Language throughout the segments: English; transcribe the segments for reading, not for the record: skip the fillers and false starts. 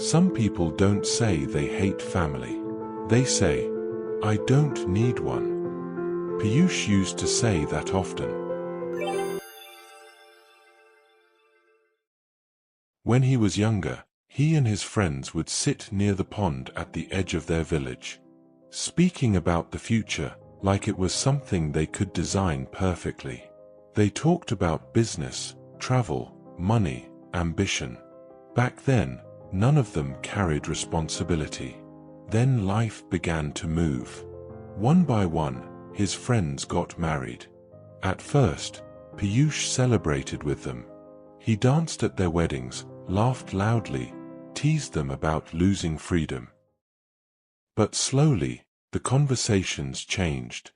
Some people don't say they hate family. They say, "I don't need one." Piyush used to say that often. When he was younger, he and his friends would sit near the pond at the edge of their village, speaking about the future like it was something they could design perfectly. They talked about business, travel, money, ambition. Back then, none of them carried responsibility. Then life began to move. One by one, his friends got married. At first, Piyush celebrated with them. He danced at their weddings, laughed loudly, teased them about losing freedom. But slowly, the conversations changed.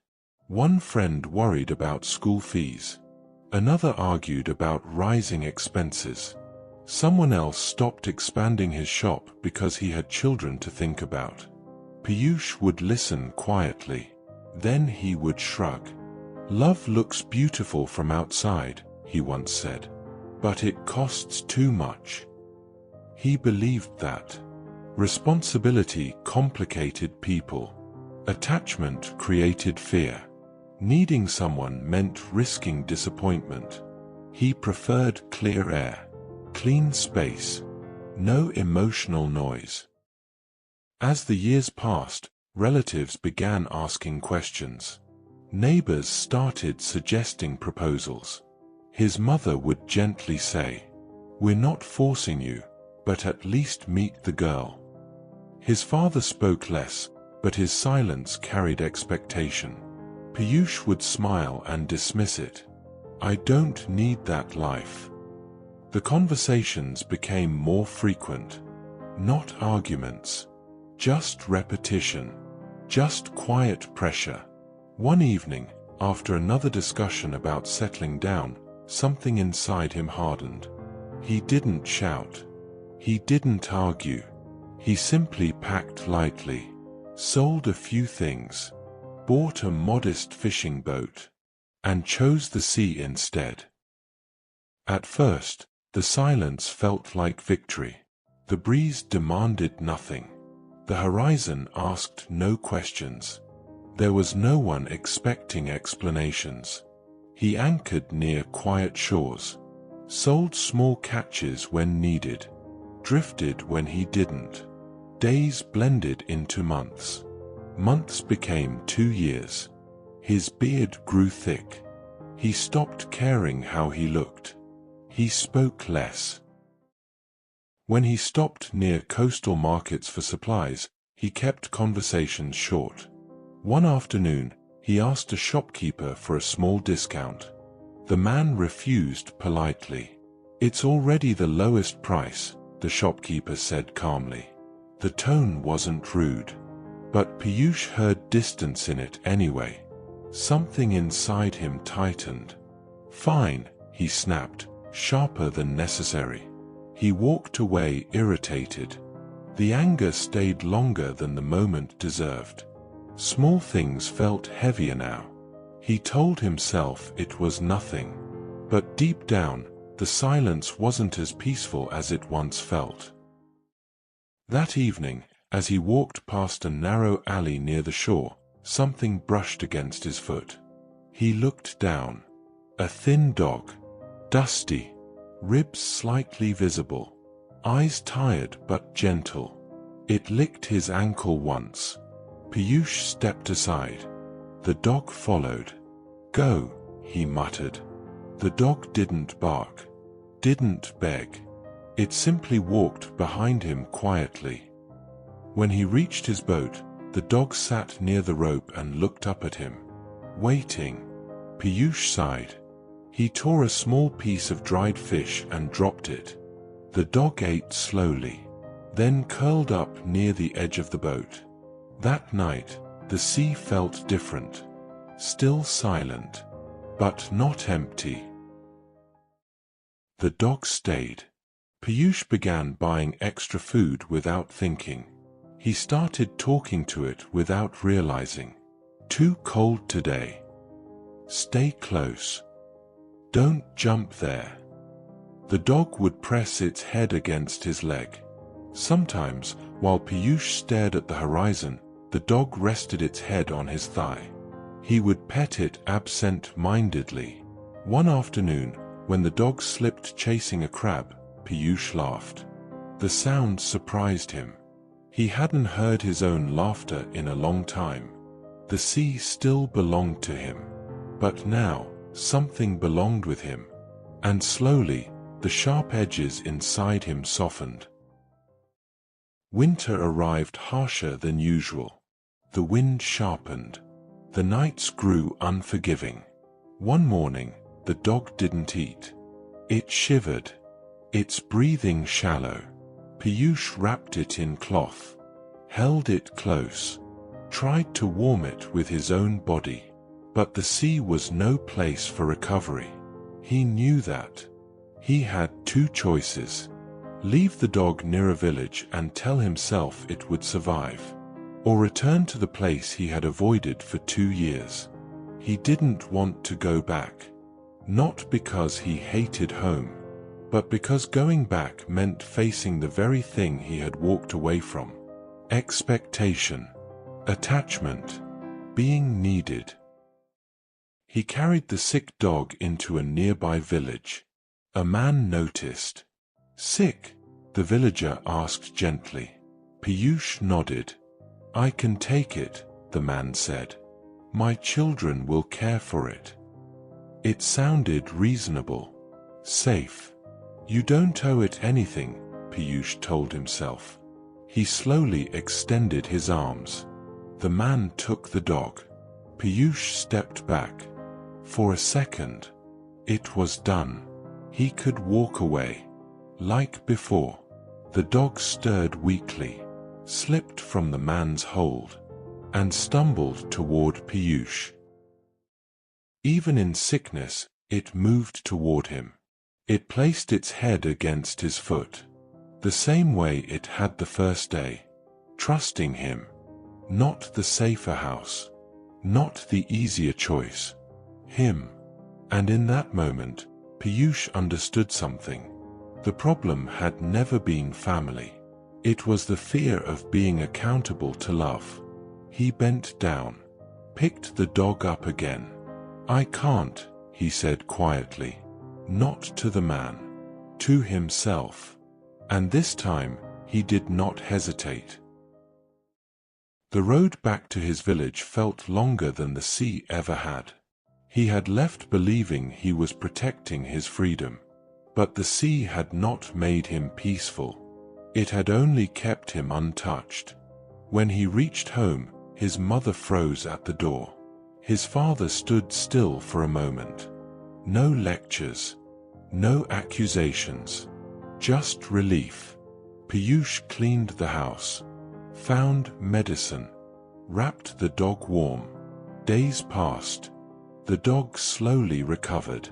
One friend worried about school fees. Another argued about rising expenses. Someone else stopped expanding his shop because he had children to think about. Piyush would listen quietly. Then he would shrug. "Love looks beautiful from outside," he once said, "but it costs too much." He believed that. Responsibility complicated people. Attachment created fear. Needing someone meant risking disappointment. He preferred clear air, clean space, no emotional noise. As the years passed, relatives began asking questions. Neighbors started suggesting proposals. His mother would gently say, "We're not forcing you, but at least meet the girl." His father spoke less, but his silence carried expectation. Piyush would smile and dismiss it. "I don't need that life." The conversations became more frequent. Not arguments. Just repetition. Just quiet pressure. One evening, after another discussion about settling down, something inside him hardened. He didn't shout. He didn't argue. He simply packed lightly, sold a few things, bought a modest fishing boat, and chose the sea instead. At first, the silence felt like victory. The breeze demanded nothing. The horizon asked no questions. There was no one expecting explanations. He anchored near quiet shores, sold small catches when needed, drifted when he didn't. Days blended into months. Months became 2 years. His beard grew thick. He stopped caring how he looked. He spoke less. When he stopped near coastal markets for supplies, he kept conversations short. One afternoon, he asked a shopkeeper for a small discount. The man refused politely. "It's already the lowest price," the shopkeeper said calmly. The tone wasn't rude, but Piyush heard distance in it anyway. Something inside him tightened. "Fine," he snapped, sharper than necessary. He walked away irritated. The anger stayed longer than the moment deserved. Small things felt heavier now. He told himself it was nothing. But deep down, the silence wasn't as peaceful as it once felt. That evening, as he walked past a narrow alley near the shore, something brushed against his foot. He looked down. A thin dog. Dusty. Ribs slightly visible. Eyes tired but gentle. It licked his ankle once. Piyush stepped aside. The dog followed. "Go," he muttered. The dog didn't bark. Didn't beg. It simply walked behind him quietly. When he reached his boat, the dog sat near the rope and looked up at him. Waiting. Piyush sighed. He tore a small piece of dried fish and dropped it. The dog ate slowly, then curled up near the edge of the boat. That night, the sea felt different. Still silent, but not empty. The dog stayed. Piyush began buying extra food without thinking. He started talking to it without realizing. "Too cold today. Stay close. Don't jump there." The dog would press its head against his leg. Sometimes, while Piyush stared at the horizon, the dog rested its head on his thigh. He would pet it absent-mindedly. One afternoon, when the dog slipped chasing a crab, Piyush laughed. The sound surprised him. He hadn't heard his own laughter in a long time. The sea still belonged to him. But now, something belonged with him. And slowly, the sharp edges inside him softened. Winter arrived harsher than usual. The wind sharpened. The nights grew unforgiving. One morning, the dog didn't eat. It shivered. Its breathing shallow. Piyush wrapped it in cloth, held it close, tried to warm it with his own body. But the sea was no place for recovery. He knew that. He had two choices. Leave the dog near a village and tell himself it would survive, or return to the place he had avoided for 2 years. He didn't want to go back. Not because he hated home, but because going back meant facing the very thing he had walked away from. Expectation, attachment, being needed. He carried the sick dog into a nearby village. A man noticed. "Sick?" the villager asked gently. Piyush nodded. "I can take it," the man said. "My children will care for it." It sounded reasonable. Safe. "You don't owe it anything," Piyush told himself. He slowly extended his arms. The man took the dog. Piyush stepped back. For a second, it was done. He could walk away. Like before. The dog stirred weakly, slipped from the man's hold, and stumbled toward Piyush. Even in sickness, it moved toward him. It placed its head against his foot, the same way it had the first day, trusting him. Not the safer house, not the easier choice. Him. And in that moment, Piyush understood something. The problem had never been family. It was the fear of being accountable to love. He bent down, picked the dog up again. "I can't," he said quietly. Not to the man. To himself. And this time, he did not hesitate. The road back to his village felt longer than the sea ever had. He had left believing he was protecting his freedom. But the sea had not made him peaceful. It had only kept him untouched. When he reached home, his mother froze at the door. His father stood still for a moment. No lectures. No accusations. Just relief. Piyush cleaned the house. Found medicine. Wrapped the dog warm. Days passed. The dog slowly recovered.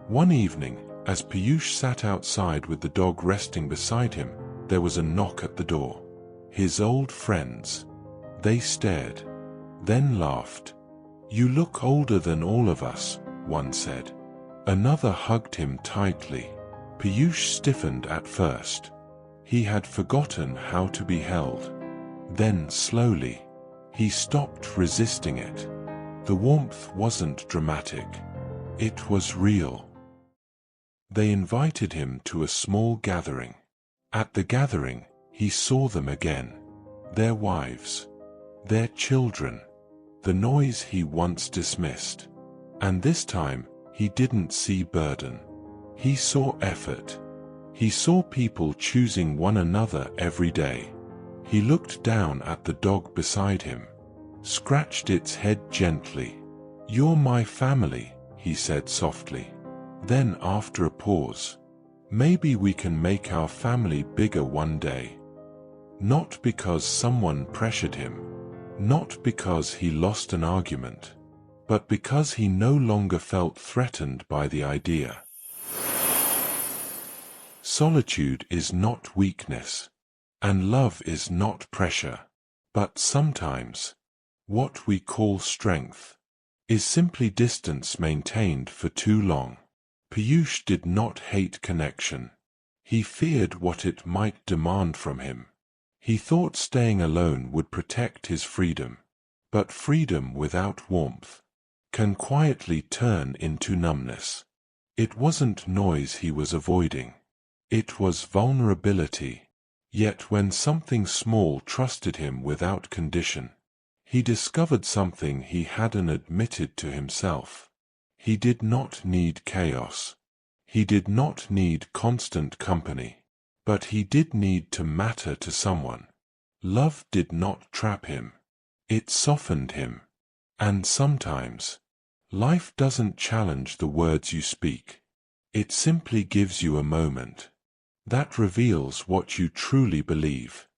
One evening, as Piyush sat outside with the dog resting beside him, there was a knock at the door. His old friends. They stared. Then laughed. "You look older than all of us," one said. Another hugged him tightly. Piyush stiffened at first. He had forgotten how to be held. Then slowly, he stopped resisting it. The warmth wasn't dramatic. It was real. They invited him to a small gathering. At the gathering, he saw them again. Their wives. Their children. The noise he once dismissed. And this time, he didn't see burden. He saw effort. He saw people choosing one another every day. He looked down at the dog beside him. Scratched its head gently. "You're my family," he said softly. Then after a pause, "Maybe we can make our family bigger one day." Not because someone pressured him. Not because he lost an argument. But because he no longer felt threatened by the idea. Solitude is not weakness. And love is not pressure. But sometimes, what we call strength is simply distance maintained for too long. Piyush did not hate connection. He feared what it might demand from him. He thought staying alone would protect his freedom. But freedom without warmth can quietly turn into numbness. It wasn't noise he was avoiding. It was vulnerability. Yet when something small trusted him without condition, he discovered something he hadn't admitted to himself. He did not need chaos. He did not need constant company. But he did need to matter to someone. Love did not trap him. It softened him. And sometimes, life doesn't challenge the words you speak. It simply gives you a moment that reveals what you truly believe.